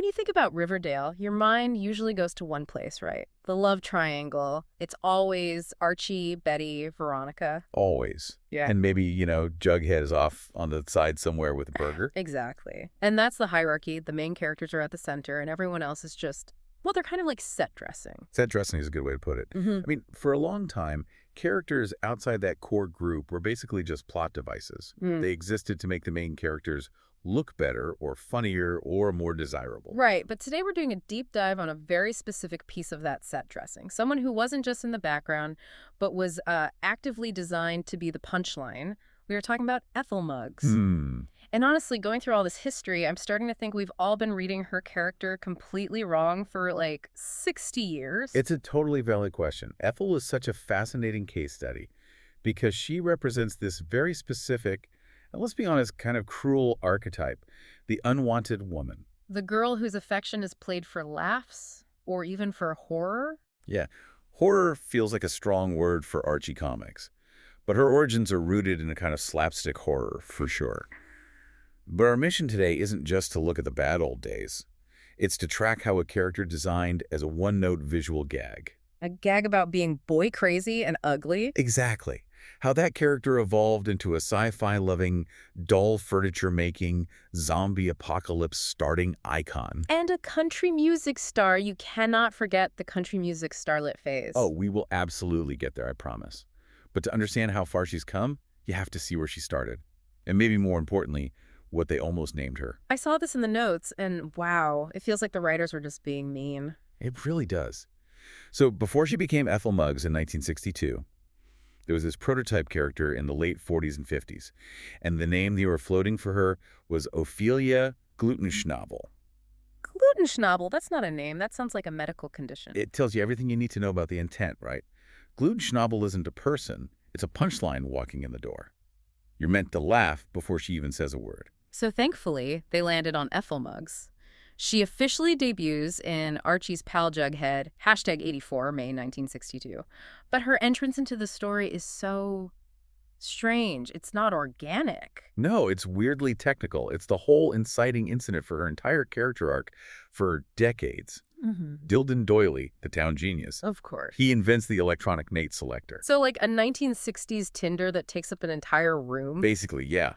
When you think about Riverdale, your mind usually goes to one place, right? The love triangle. It's always Archie, Betty, Veronica. Always. Yeah. And maybe, Jughead is off on the side somewhere with a burger. Exactly. And that's the hierarchy. The main characters are at the center, and everyone else is just, well, they're kind of like set dressing. Set dressing is a good way to put it. Mm-hmm. I mean, for a long time, characters outside that core group were basically just plot devices. They existed to make the main characters look better or funnier or more desirable. Right, but today we're doing a deep dive on a very specific piece of that set dressing. Someone who wasn't just in the background, but was actively designed to be the punchline. We were talking about Ethel Muggs. And honestly, going through all this history, I'm starting to think we've all been reading her character completely wrong for like 60 years. It's a totally valid question. Ethel is such a fascinating case study because she represents this very specific, and let's be honest, kind of cruel archetype, the unwanted woman. The girl whose affection is played for laughs or even for horror? Yeah, horror feels like a strong word for Archie Comics, but her origins are rooted in a kind of slapstick horror, for sure. But our mission today isn't just to look at the bad old days. It's to track how a character designed as a one-note visual gag. A gag about being boy crazy and ugly? Exactly. How that character evolved into a sci-fi loving, doll furniture making, zombie apocalypse starting icon. And a country music star. You cannot forget the country music starlet phase. Oh, we will absolutely get there, I promise. But to understand how far she's come, you have to see where she started. And maybe more importantly, what they almost named her. I saw this in the notes, and wow, it feels like the writers were just being mean. It really does. So before she became Ethel Muggs in 1962, there was this prototype character in the late 40s and 50s, and the name they were floating for her was Ophelia Glutenschnabel. Glutenschnabel, that's not a name. That sounds like a medical condition. It tells you everything you need to know about the intent, right? Glutenschnabel isn't a person. It's a punchline walking in the door. You're meant to laugh before she even says a word. So thankfully, they landed on Ethel Muggs. She officially debuts in Archie's pal Jughead, #84, May 1962. But her entrance into the story is so strange. It's not organic. No, it's weirdly technical. It's the whole inciting incident for her entire character arc for decades. Dildon Doyley, the town genius. Of course. He invents the electronic Nate selector. So like a 1960s Tinder that takes up an entire room? Basically, yeah.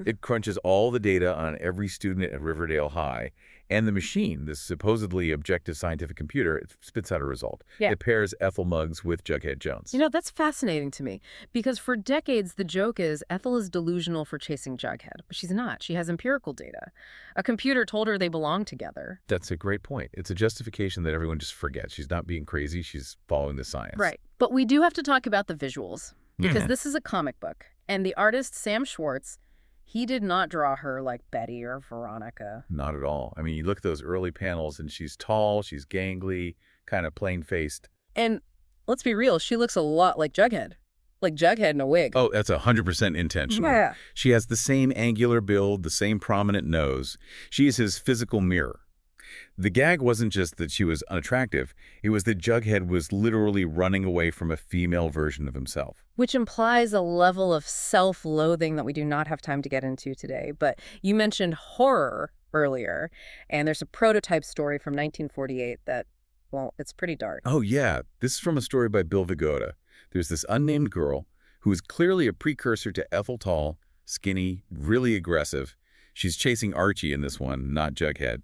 It crunches all the data on every student at Riverdale High, and the machine, this supposedly objective scientific computer, it spits out a result. Yeah. It pairs Ethel Muggs with Jughead Jones. You know, that's fascinating to me, because for decades the joke is Ethel is delusional for chasing Jughead, but she's not. She has empirical data. A computer told her they belong together. That's a great point. It's a justification that everyone just forgets. She's not being crazy. She's following the science. Right. But we do have to talk about the visuals, because this is a comic book, and the artist Sam Schwartz, he did not draw her like Betty or Veronica. Not at all. I mean, you look at those early panels, and she's tall, she's gangly, kind of plain-faced. And let's be real, she looks a lot like Jughead. Like Jughead in a wig. Oh, that's 100% intentional. Yeah. She has the same angular build, the same prominent nose. She is his physical mirror. The gag wasn't just that she was unattractive. It was that Jughead was literally running away from a female version of himself. Which implies a level of self-loathing that we do not have time to get into today. But you mentioned horror earlier, and there's a prototype story from 1948 that, well, it's pretty dark. Oh, yeah. This is from a story by Bill Vigoda. There's this unnamed girl who is clearly a precursor to Ethel Tall, skinny, really aggressive. She's chasing Archie in this one, not Jughead.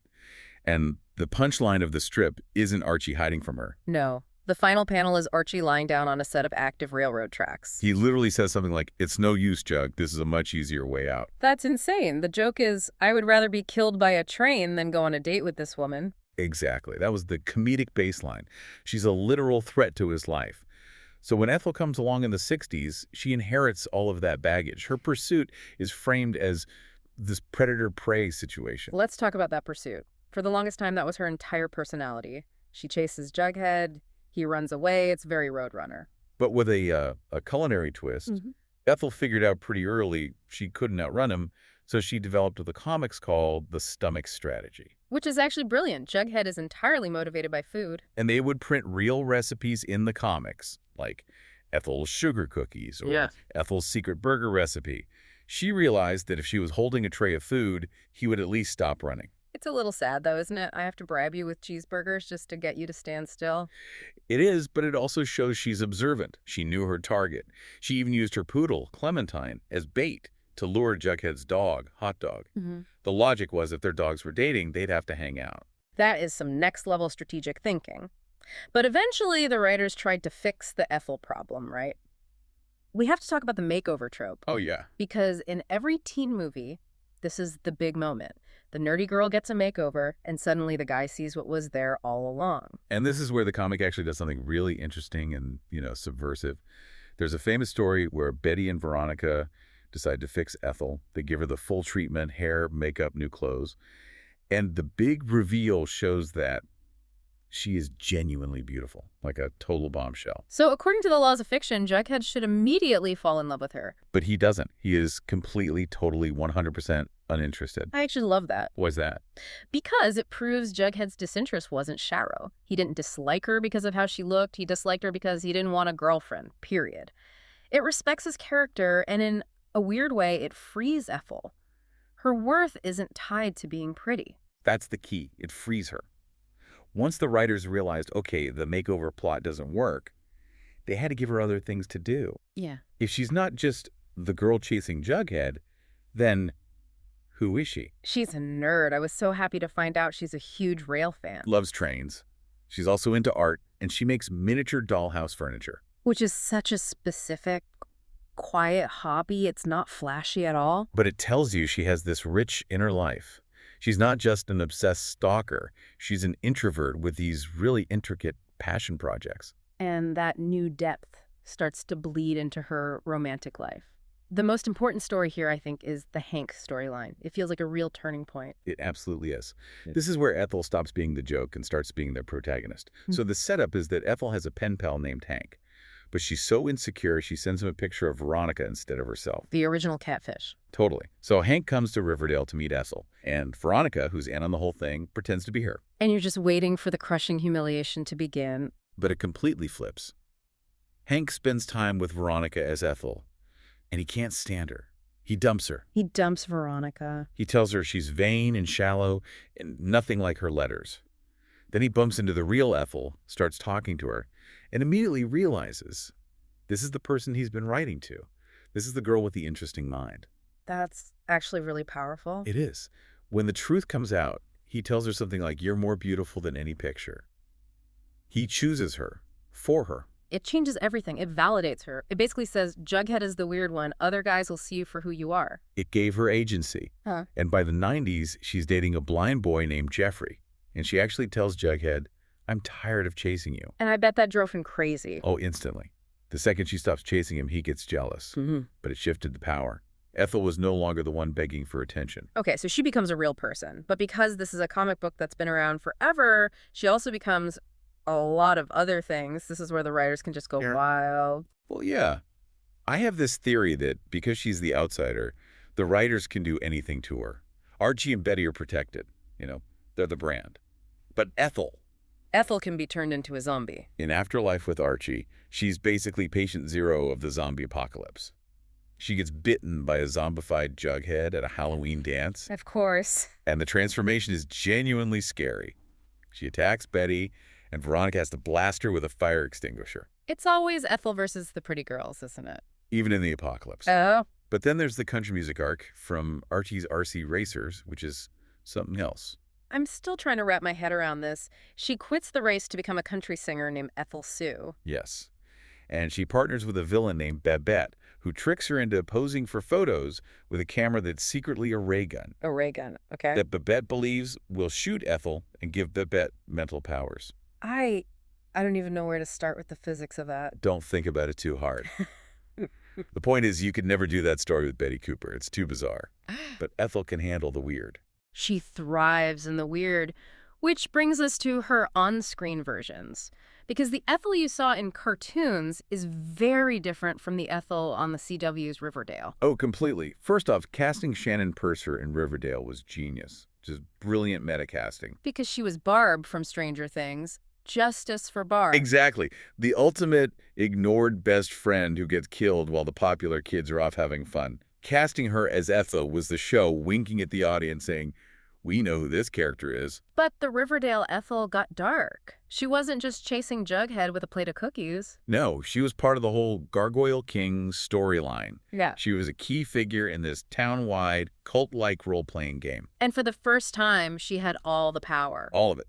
And the punchline of the strip isn't Archie hiding from her. No. The final panel is Archie lying down on a set of active railroad tracks. He literally says something like, "It's no use, Jug. This is a much easier way out." That's insane. The joke is, I would rather be killed by a train than go on a date with this woman. Exactly. That was the comedic baseline. She's a literal threat to his life. So when Ethel comes along in the 60s, she inherits all of that baggage. Her pursuit is framed as this predator-prey situation. Let's talk about that pursuit. For the longest time, that was her entire personality. She chases Jughead. He runs away. It's very Roadrunner. But with a culinary twist, Ethel figured out pretty early she couldn't outrun him, so she developed what the comics called the stomach strategy. Which is actually brilliant. Jughead is entirely motivated by food. And they would print real recipes in the comics, like Ethel's sugar cookies or Ethel's secret burger recipe. She realized that if she was holding a tray of food, he would at least stop running. It's a little sad, though, isn't it? I have to bribe you with cheeseburgers just to get you to stand still. It is, but it also shows she's observant. She knew her target. She even used her poodle, Clementine, as bait to lure Jughead's dog, Hot Dog. The logic was if their dogs were dating, they'd have to hang out. That is some next-level strategic thinking. But eventually, the writers tried to fix the Ethel problem, right? We have to talk about the makeover trope. Oh, yeah. Because in every teen movie, this is the big moment. The nerdy girl gets a makeover, and suddenly the guy sees what was there all along. And this is where the comic actually does something really interesting and, subversive. There's a famous story where Betty and Veronica decide to fix Ethel. They give her the full treatment, hair, makeup, new clothes. And the big reveal shows that she is genuinely beautiful, like a total bombshell. So according to the laws of fiction, Jughead should immediately fall in love with her. But he doesn't. He is completely, totally, 100% uninterested. I actually love that. Why's that? Because it proves Jughead's disinterest wasn't shallow. He didn't dislike her because of how she looked. He disliked her because he didn't want a girlfriend, period. It respects his character, and in a weird way, it frees Ethel. Her worth isn't tied to being pretty. That's the key. It frees her. Once the writers realized, okay, the makeover plot doesn't work, they had to give her other things to do. Yeah. If she's not just the girl chasing Jughead, then who is she? She's a nerd. I was so happy to find out she's a huge rail fan. Loves trains. She's also into art, and she makes miniature dollhouse furniture. Which is such a specific, quiet hobby. It's not flashy at all. But it tells you she has this rich inner life. She's not just an obsessed stalker. She's an introvert with these really intricate passion projects. And that new depth starts to bleed into her romantic life. The most important story here, I think, is the Hank storyline. It feels like a real turning point. It absolutely is. This is where Ethel stops being the joke and starts being the protagonist. So the setup is that Ethel has a pen pal named Hank. But she's so insecure, she sends him a picture of Veronica instead of herself. The original catfish. Totally. So Hank comes to Riverdale to meet Ethel, and Veronica, who's in on the whole thing, pretends to be her. And you're just waiting for the crushing humiliation to begin. But it completely flips. Hank spends time with Veronica as Ethel, and he can't stand her. He dumps her. He dumps Veronica. He tells her she's vain and shallow and nothing like her letters. Then he bumps into the real Ethel, starts talking to her, and immediately realizes this is the person he's been writing to. This is the girl with the interesting mind. That's actually really powerful. It is. When the truth comes out, he tells her something like, "You're more beautiful than any picture." He chooses her for her. It changes everything. It validates her. It basically says, Jughead is the weird one. Other guys will see you for who you are. It gave her agency. And by the 90s, she's dating a blind boy named Jeffrey. And she actually tells Jughead, "I'm tired of chasing you." And I bet that drove him crazy. Oh, instantly. The second she stops chasing him, he gets jealous. But it shifted the power. Ethel was no longer the one begging for attention. Okay, so she becomes a real person. But because this is a comic book that's been around forever, she also becomes a lot of other things. This is where the writers can just go wild. Well, yeah. I have this theory that because she's the outsider, the writers can do anything to her. Archie and Betty are protected. They're the brand. But Ethel can be turned into a zombie. In Afterlife with Archie, she's basically patient zero of the zombie apocalypse. She gets bitten by a zombified Jughead at a Halloween dance. Of course. And the transformation is genuinely scary. She attacks Betty, and Veronica has to blast her with a fire extinguisher. It's always Ethel versus the pretty girls, isn't it? Even in the apocalypse. Oh. But then there's the country music arc from Archie's RC Racers, which is something else. I'm still trying to wrap my head around this. She quits the race to become a country singer named Ethel Sue. Yes. And she partners with a villain named Babette, who tricks her into posing for photos with a camera that's secretly a ray gun. A ray gun, okay. That Babette believes will shoot Ethel and give Babette mental powers. I don't even know where to start with the physics of that. Don't think about it too hard. The point is, you could never do that story with Betty Cooper. It's too bizarre. But Ethel can handle the weird. She thrives in the weird, which brings us to her on-screen versions. Because the Ethel you saw in cartoons is very different from the Ethel on the CW's Riverdale. Oh, completely. First off, casting Shannon Purser in Riverdale was genius. Just brilliant metacasting. Because she was Barb from Stranger Things. Justice for Barb. Exactly. The ultimate ignored best friend who gets killed while the popular kids are off having fun. Casting her as Ethel was the show winking at the audience saying, We know who this character is. But the Riverdale Ethel got dark. She wasn't just chasing Jughead with a plate of cookies. No, she was part of the whole Gargoyle King storyline. Yeah. She was a key figure in this town-wide, cult-like role-playing game. And for the first time, she had all the power. All of it.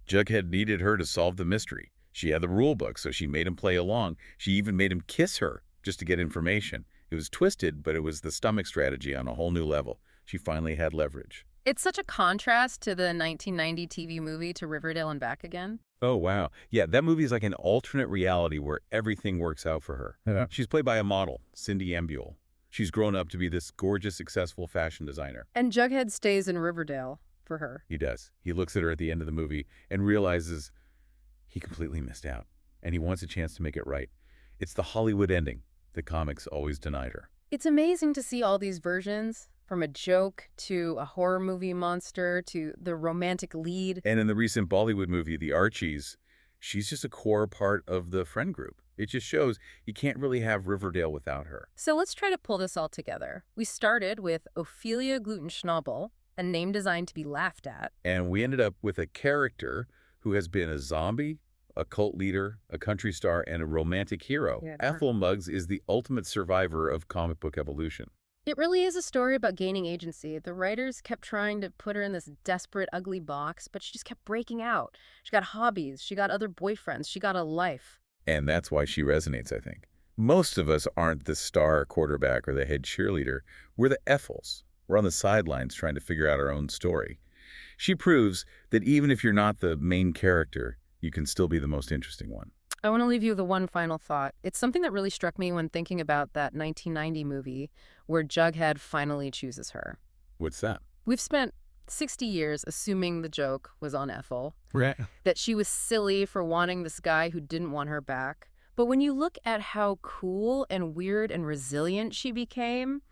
Jughead needed her to solve the mystery. She had the rule book, so she made him play along. She even made him kiss her just to get information. It was twisted, but it was the stomach strategy on a whole new level. She finally had leverage. It's such a contrast to the 1990 TV movie To Riverdale and Back Again. Oh, wow. Yeah, that movie is like an alternate reality where everything works out for her. Yeah. She's played by a model, Cindy Ambule. She's grown up to be this gorgeous, successful fashion designer. And Jughead stays in Riverdale for her. He does. He looks at her at the end of the movie and realizes he completely missed out, and he wants a chance to make it right. It's the Hollywood ending that comics always denied her. It's amazing to see all these versions, from a joke to a horror movie monster to the romantic lead. And in the recent Bollywood movie, The Archies, she's just a core part of the friend group. It just shows you can't really have Riverdale without her. So let's try to pull this all together. We started with Ophelia Glutenschnabel, a name designed to be laughed at. And we ended up with a character who has been a zombie, a cult leader, a country star, and a romantic hero. Yeah. Ethel Muggs is the ultimate survivor of comic book evolution. It really is a story about gaining agency. The writers kept trying to put her in this desperate, ugly box, but she just kept breaking out. She got hobbies, she got other boyfriends, she got a life. And that's why she resonates, I think. Most of us aren't the star quarterback or the head cheerleader. We're the Ethels. We're on the sidelines trying to figure out our own story. She proves that even if you're not the main character, you can still be the most interesting one. I want to leave you with one final thought. It's something that really struck me when thinking about that 1990 movie where Jughead finally chooses her. What's that? We've spent 60 years assuming the joke was on Ethel, Right. that she was silly for wanting this guy who didn't want her back. But when you look at how cool and weird and resilient she became,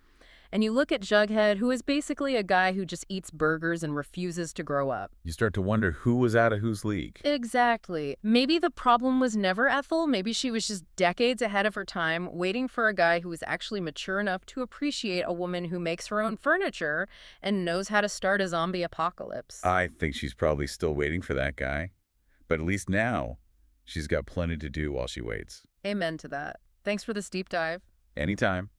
and you look at Jughead, who is basically a guy who just eats burgers and refuses to grow up. You start to wonder who was out of whose league. Exactly. Maybe the problem was never Ethel. Maybe she was just decades ahead of her time, waiting for a guy who was actually mature enough to appreciate a woman who makes her own furniture and knows how to start a zombie apocalypse. I think she's probably still waiting for that guy. But at least now, she's got plenty to do while she waits. Amen to that. Thanks for this deep dive. Anytime.